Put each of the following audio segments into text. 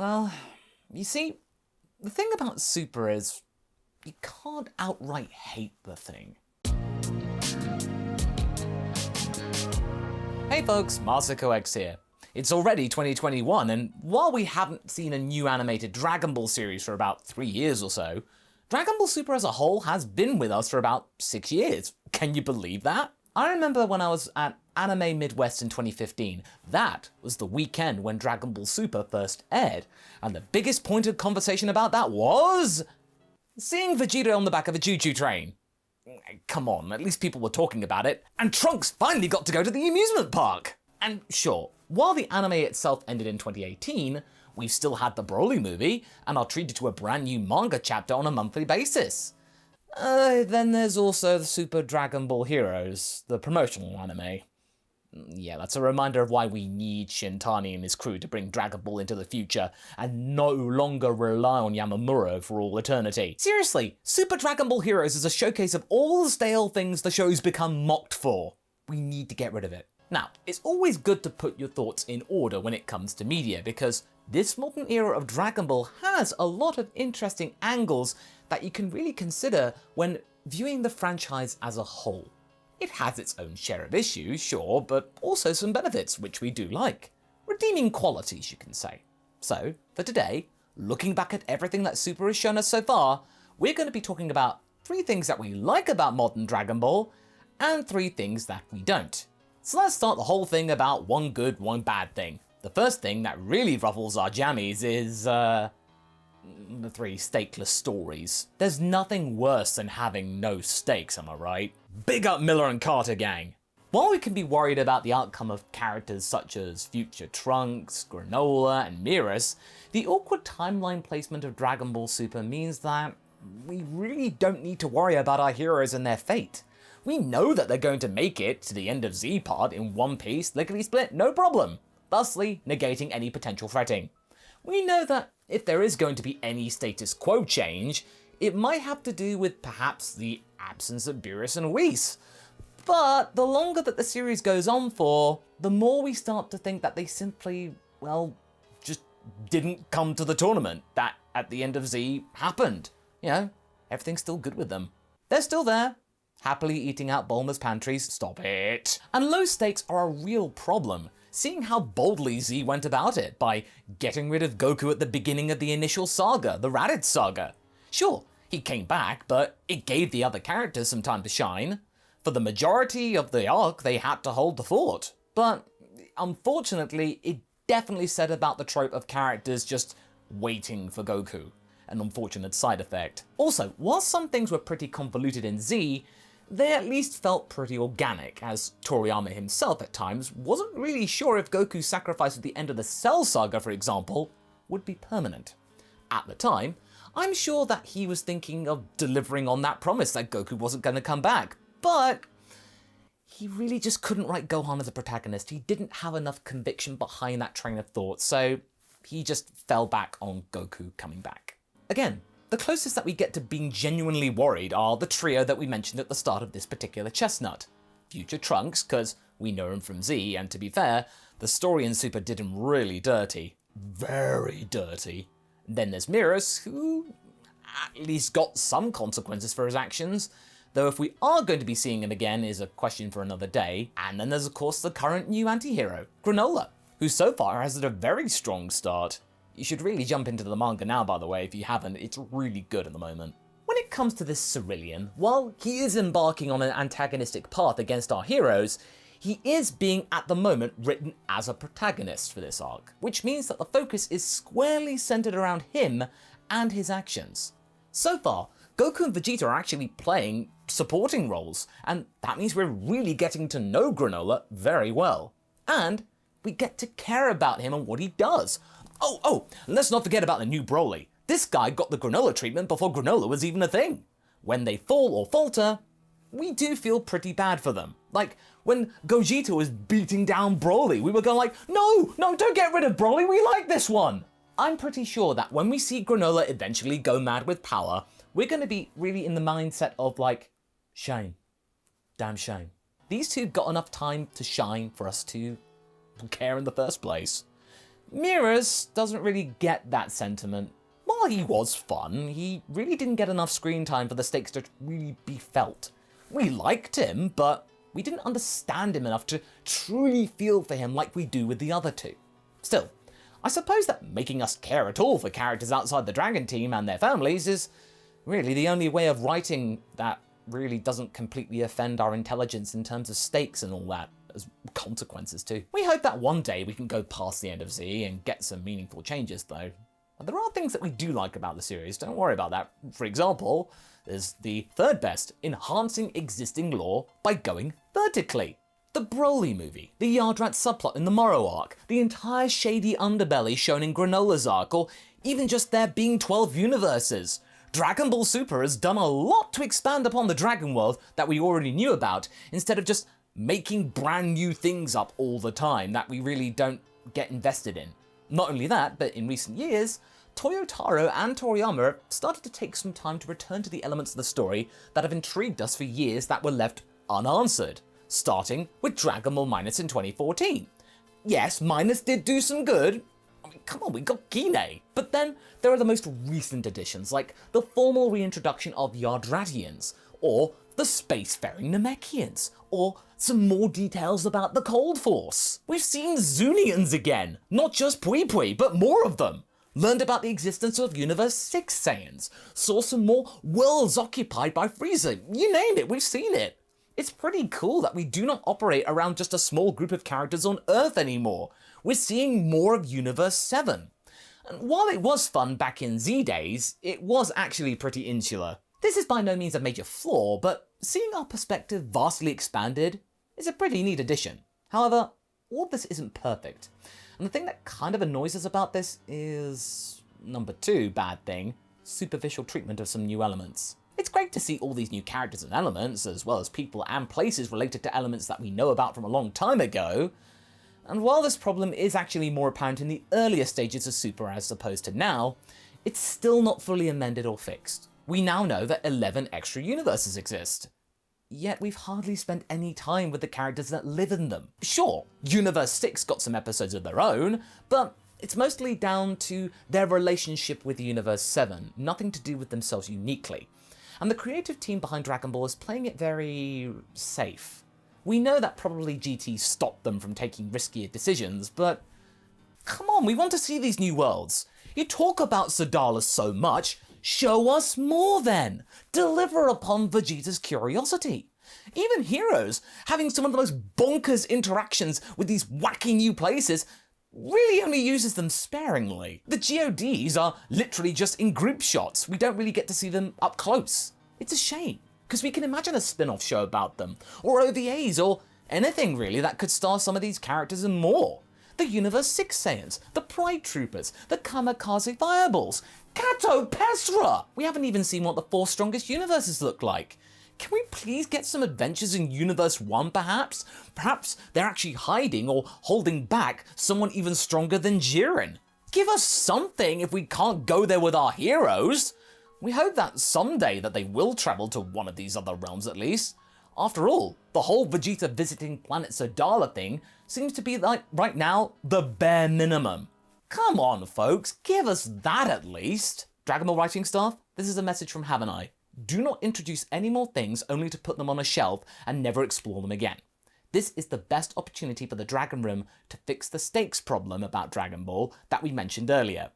Well, you see, the thing about Super is you can't outright hate the thing. Hey folks, MasakoX here. It's already 2021, and while we haven't seen a new animated Dragon Ball series for about 3 years or so, Dragon Ball Super as a whole has been with us for about 6 years. Can you believe that? I remember when I was at Anime Midwest in 2015, that was the weekend when Dragon Ball Super first aired, and the biggest point of conversation about that was seeing Vegeta on the back of a choo-choo train. Come on, at least people were talking about it, and Trunks finally got to go to the amusement park! And sure, while the anime itself ended in 2018, we've still had the Broly movie, and are treated to a brand new manga chapter on a monthly basis. Then there's also the Super Dragon Ball Heroes, the promotional anime. Yeah, that's a reminder of why we need Shintani and his crew to bring Dragon Ball into the future and no longer rely on Yamamuro for all eternity. Seriously, Super Dragon Ball Heroes is a showcase of all the stale things the show's become mocked for. We need to get rid of it. Now, it's always good to put your thoughts in order when it comes to media, because this modern era of Dragon Ball has a lot of interesting angles that you can really consider when viewing the franchise as a whole. It has its own share of issues, sure, but also some benefits, which we do like. Redeeming qualities, you can say. So, for today, looking back at everything that Super has shown us so far, we're going to be talking about 3 things that we like about modern Dragon Ball, and 3 things that we don't. So let's start the whole thing about one good, one bad thing. The first thing that really ruffles our jammies is, the 3 stakeless stories. There's nothing worse than having no stakes, am I right? Big up Miller and Carter gang! While we can be worried about the outcome of characters such as future Trunks, Granola, and Miras, the awkward timeline placement of Dragon Ball Super means that we really don't need to worry about our heroes and their fate. We know that they're going to make it to the end of Z-Pod in one piece, lickety split, no problem, thusly negating any potential fretting. We know that if there is going to be any status quo change, it might have to do with perhaps the absence of Beerus and Whis. But the longer that the series goes on for, the more we start to think that they simply, well, just didn't come to the tournament that at the end of Z happened. You know, everything's still good with them. They're still there, happily eating out Bulma's pantries, stop it. And low stakes are a real problem, seeing how boldly Z went about it by getting rid of Goku at the beginning of the initial saga, the Raditz saga. Sure, he came back, but it gave the other characters some time to shine. For the majority of the arc, they had to hold the fort. But unfortunately, it definitely said about the trope of characters just waiting for Goku. An unfortunate side effect. Also, while some things were pretty convoluted in Z, they at least felt pretty organic, as Toriyama himself at times wasn't really sure if Goku's sacrifice at the end of the Cell Saga, for example, would be permanent. At the time, I'm sure that he was thinking of delivering on that promise that Goku wasn't going to come back, but he really just couldn't write Gohan as a protagonist. He didn't have enough conviction behind that train of thought, so he just fell back on Goku coming back. Again, the closest that we get to being genuinely worried are the trio that we mentioned at the start of this particular chestnut. Future Trunks, because we know him from Z, and to be fair, the story in Super did him really dirty. Very dirty. Then there's Miras, who at least got some consequences for his actions, though if we are going to be seeing him again is a question for another day. And then there's of course the current new anti-hero, Granola, who so far has had a very strong start. You should really jump into the manga now, by the way, if you haven't. It's really good at the moment. When it comes to this Cerulean, while he is embarking on an antagonistic path against our heroes, he is being, at the moment, written as a protagonist for this arc, which means that the focus is squarely centered around him and his actions. So far, Goku and Vegeta are actually playing supporting roles, and that means we're really getting to know Granola very well. And we get to care about him and what he does. Oh, let's not forget about the new Broly. This guy got the Granola treatment before Granola was even a thing. When they fall or falter, we do feel pretty bad for them. Like, when Gogeta was beating down Broly, we were going like, no, don't get rid of Broly, we like this one. I'm pretty sure that when we see Granola eventually go mad with power, we're going to be really in the mindset of like, shame. Damn shame. These two got enough time to shine for us to care in the first place. Miras doesn't really get that sentiment. While he was fun, he really didn't get enough screen time for the stakes to really be felt. We liked him, but we didn't understand him enough to truly feel for him like we do with the other two. Still, I suppose that making us care at all for characters outside the Dragon Team and their families is really the only way of writing that really doesn't completely offend our intelligence in terms of stakes and all that, as consequences too. We hope that one day we can go past the end of Z and get some meaningful changes though. And there are things that we do like about the series, don't worry about that. For example, there's the third best, enhancing existing lore by going vertically. The Broly movie, the Yardrat subplot in the Morrow arc, the entire shady underbelly shown in Granola's arc, or even just there being 12 universes. Dragon Ball Super has done a lot to expand upon the Dragon World that we already knew about, instead of just making brand new things up all the time that we really don't get invested in. Not only that, but in recent years, Toyotaro and Toriyama have started to take some time to return to the elements of the story that have intrigued us for years that were left unanswered, starting with Dragon Ball Minus in 2014. Yes, Minus did do some good. I mean, come on, we got Kine. But then there are the most recent additions, like the formal reintroduction of Yardratians, or the spacefaring Namekians, or some more details about the Cold Force. We've seen Zunians again, not just Pui Pui, but more of them. Learned about the existence of Universe 6 Saiyans, saw some more worlds occupied by Frieza, you name it, we've seen it. It's pretty cool that we do not operate around just a small group of characters on Earth anymore. We're seeing more of Universe 7. And while it was fun back in Z days, it was actually pretty insular. This is by no means a major flaw, but seeing our perspective vastly expanded is a pretty neat addition. However, all of this isn't perfect. And the thing that kind of annoys us about this is number 2 bad thing, superficial treatment of some new elements. It's great to see all these new characters and elements, as well as people and places related to elements that we know about from a long time ago. And while this problem is actually more apparent in the earlier stages of Super as opposed to now, it's still not fully amended or fixed. We now know that 11 extra universes exist. Yet we've hardly spent any time with the characters that live in them. Sure, Universe 6 got some episodes of their own, but it's mostly down to their relationship with Universe 7, nothing to do with themselves uniquely. And the creative team behind Dragon Ball is playing it very safe. We know that probably GT stopped them from taking riskier decisions, but come on, we want to see these new worlds. You talk about Sadala so much, show us more then. Deliver upon Vegeta's curiosity. Even Heroes, having some of the most bonkers interactions with these wacky new places, really only uses them sparingly. The GODs are literally just in group shots. We don't really get to see them up close. It's a shame, because we can imagine a spin-off show about them, or OVAs, or anything really that could star some of these characters and more. The Universe 6 Saiyans, the Pride Troopers, the Kamikaze Fireballs, Kato Pesra! We haven't even seen what the 4 strongest universes look like. Can we please get some adventures in Universe 1 perhaps? Perhaps they're actually hiding or holding back someone even stronger than Jiren. Give us something if we can't go there with our heroes. We hope that someday that they will travel to one of these other realms at least. After all, the whole Vegeta visiting planet Sodala thing seems to be like, right now, the bare minimum. Come on folks, give us that at least. Dragon Ball writing staff, this is a message from Havenai. Do not introduce any more things only to put them on a shelf and never explore them again. This is the best opportunity for the Dragon Room to fix the stakes problem about Dragon Ball that we mentioned earlier.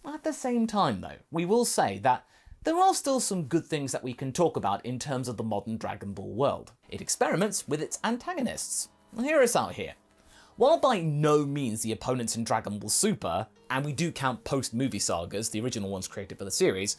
At the same time though, we will say that there are still some good things that we can talk about in terms of the modern Dragon Ball world. It experiments with its antagonists. Hear us out here. While by no means the opponents in Dragon Ball Super, and we do count post-movie sagas, the original ones created for the series,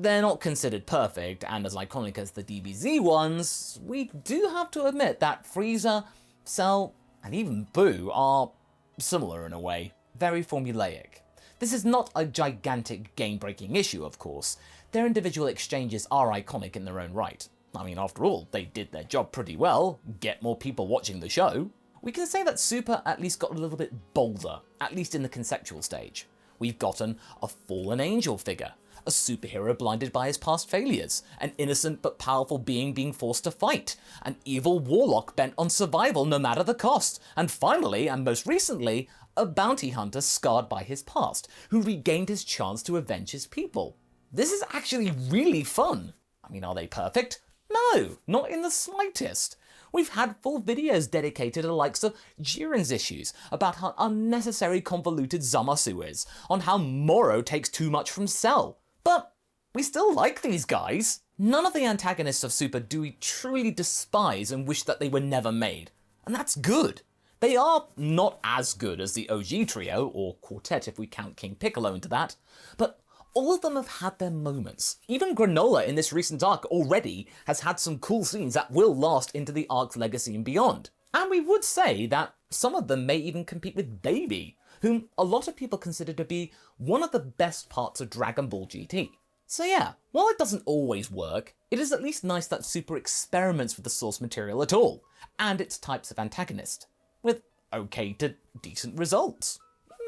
they're not considered perfect and as iconic as the DBZ ones, we do have to admit that Frieza, Cell, and even Buu are similar in a way, very formulaic. This is not a gigantic game-breaking issue, of course. Their individual exchanges are iconic in their own right. I mean, after all, they did their job pretty well, get more people watching the show. We can say that Super at least got a little bit bolder, at least in the conceptual stage. We've gotten a fallen angel figure, a superhero blinded by his past failures, an innocent but powerful being forced to fight, an evil warlock bent on survival no matter the cost, and finally, and most recently, a bounty hunter scarred by his past, who regained his chance to avenge his people. This is actually really fun. I mean, are they perfect? No, not in the slightest. We've had full videos dedicated to the likes of Jiren's issues, about how unnecessary convoluted Zamasu is, on how Moro takes too much from Cell. But we still like these guys. None of the antagonists of Super do we truly despise and wish that they were never made. And that's good. They are not as good as the OG trio, or quartet if we count King Piccolo into that, but all of them have had their moments. Even Granola in this recent arc already has had some cool scenes that will last into the arc's legacy and beyond. And we would say that some of them may even compete with Baby, whom a lot of people consider to be one of the best parts of Dragon Ball GT. So yeah, while it doesn't always work, it is at least nice that Super experiments with the source material at all, and its types of antagonist, with okay to decent results.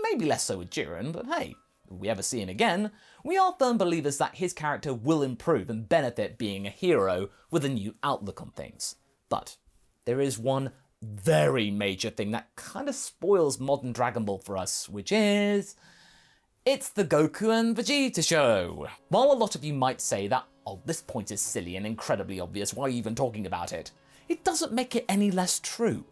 Maybe less so with Jiren, but hey, if we ever see him again, we are firm believers that his character will improve and benefit being a hero with a new outlook on things. But there is one very major thing that kind of spoils modern Dragon Ball for us, which is... it's the Goku and Vegeta show. While a lot of you might say that, oh, this point is silly and incredibly obvious, why are you even talking about it? It doesn't make it any less true.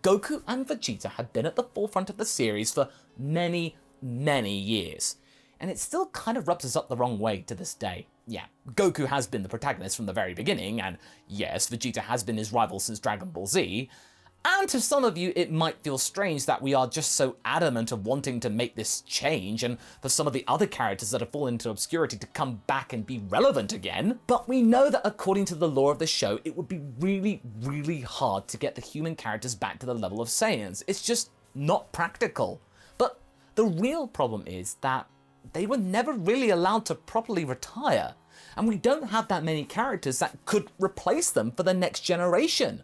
Goku and Vegeta had been at the forefront of the series for many, many years, and it still kind of rubs us up the wrong way to this day. Yeah, Goku has been the protagonist from the very beginning, and yes, Vegeta has been his rival since Dragon Ball Z, and to some of you it might feel strange that we are just so adamant of wanting to make this change, and for some of the other characters that have fallen into obscurity to come back and be relevant again, but we know that according to the lore of the show, it would be really, really hard to get the human characters back to the level of Saiyans. It's just not practical. But the real problem is that they were never really allowed to properly retire, and we don't have that many characters that could replace them for the next generation,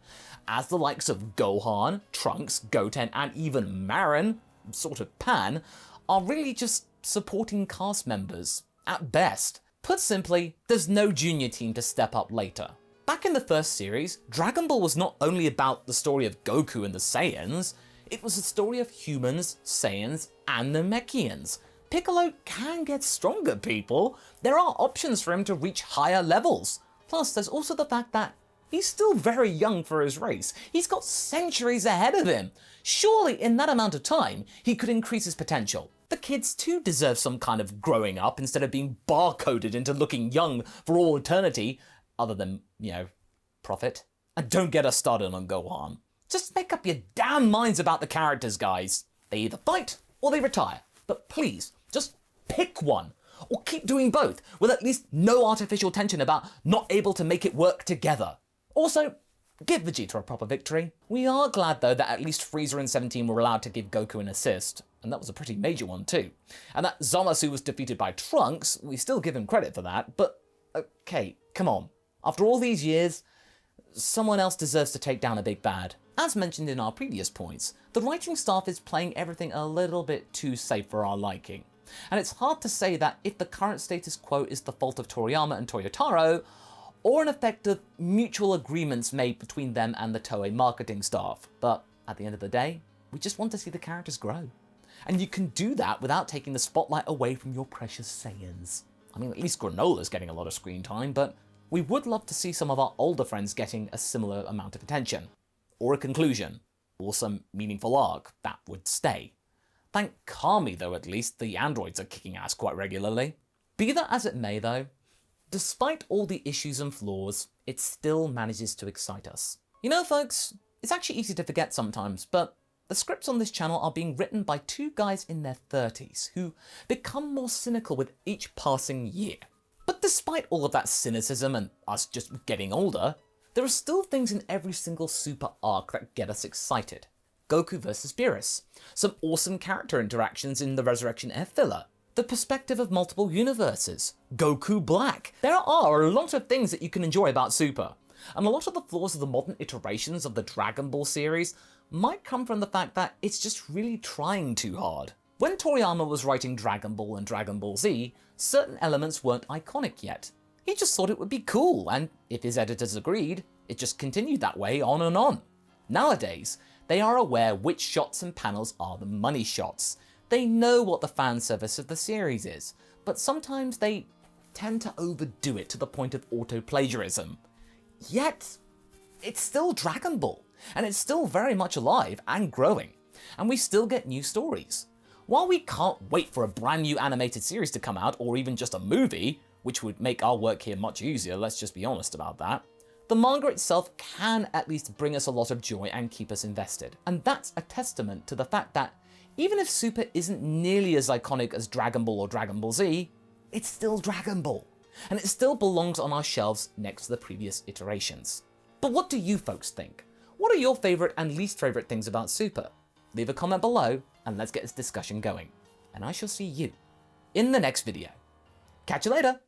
as the likes of Gohan, Trunks, Goten, and even Marin, sort of Pan, are really just supporting cast members, at best. Put simply, there's no junior team to step up later. Back in the first series, Dragon Ball was not only about the story of Goku and the Saiyans, it was a story of humans, Saiyans, and Namekians. Piccolo can get stronger, people. There are options for him to reach higher levels. Plus, there's also the fact that he's still very young for his race. He's got centuries ahead of him. Surely, in that amount of time, he could increase his potential. The kids too deserve some kind of growing up instead of being barcoded into looking young for all eternity, other than, profit. And don't get us started on Gohan. Just make up your damn minds about the characters, guys. They either fight or they retire. But please, just pick one. Or keep doing both, with at least no artificial tension about not able to make it work together. Also, give Vegeta a proper victory. We are glad though that at least Frieza and 17 were allowed to give Goku an assist, and that was a pretty major one too. And that Zamasu was defeated by Trunks, we still give him credit for that, but okay, come on. After all these years, someone else deserves to take down a big bad. As mentioned in our previous points, the writing staff is playing everything a little bit too safe for our liking. And it's hard to say that if the current status quo is the fault of Toriyama and Toyotaro, or an effect of mutual agreements made between them and the Toei marketing staff. But at the end of the day, we just want to see the characters grow. And you can do that without taking the spotlight away from your precious Saiyans. I mean, at least Granola's getting a lot of screen time, but we would love to see some of our older friends getting a similar amount of attention. Or a conclusion, or some meaningful arc that would stay. Thank Kami though, at least, the androids are kicking ass quite regularly. Be that as it may though, despite all the issues and flaws, it still manages to excite us. You know folks, it's actually easy to forget sometimes, but the scripts on this channel are being written by two guys in their 30s who become more cynical with each passing year. But despite all of that cynicism and us just getting older, there are still things in every single Super arc that get us excited. Goku vs Beerus, some awesome character interactions in the Resurrection F filler, the perspective of multiple universes, Goku Black. There are a lot of things that you can enjoy about Super, and a lot of the flaws of the modern iterations of the Dragon Ball series might come from the fact that it's just really trying too hard. When Toriyama was writing Dragon Ball and Dragon Ball Z, certain elements weren't iconic yet. He just thought it would be cool, and if his editors agreed, it just continued that way on and on. Nowadays, They are aware which shots and panels are the money shots. They know what the fan service of the series is, but sometimes they tend to overdo it to the point of auto-plagiarism. Yet, it's still Dragon Ball, and it's still very much alive and growing, and we still get new stories. While we can't wait for a brand new animated series to come out, or even just a movie, which would make our work here much easier, let's just be honest about that, the manga itself can at least bring us a lot of joy and keep us invested. And that's a testament to the fact that even if Super isn't nearly as iconic as Dragon Ball or Dragon Ball Z, it's still Dragon Ball, and it still belongs on our shelves next to the previous iterations. But what do you folks think? What are your favourite and least favourite things about Super? Leave a comment below and let's get this discussion going. And I shall see you in the next video. Catch you later!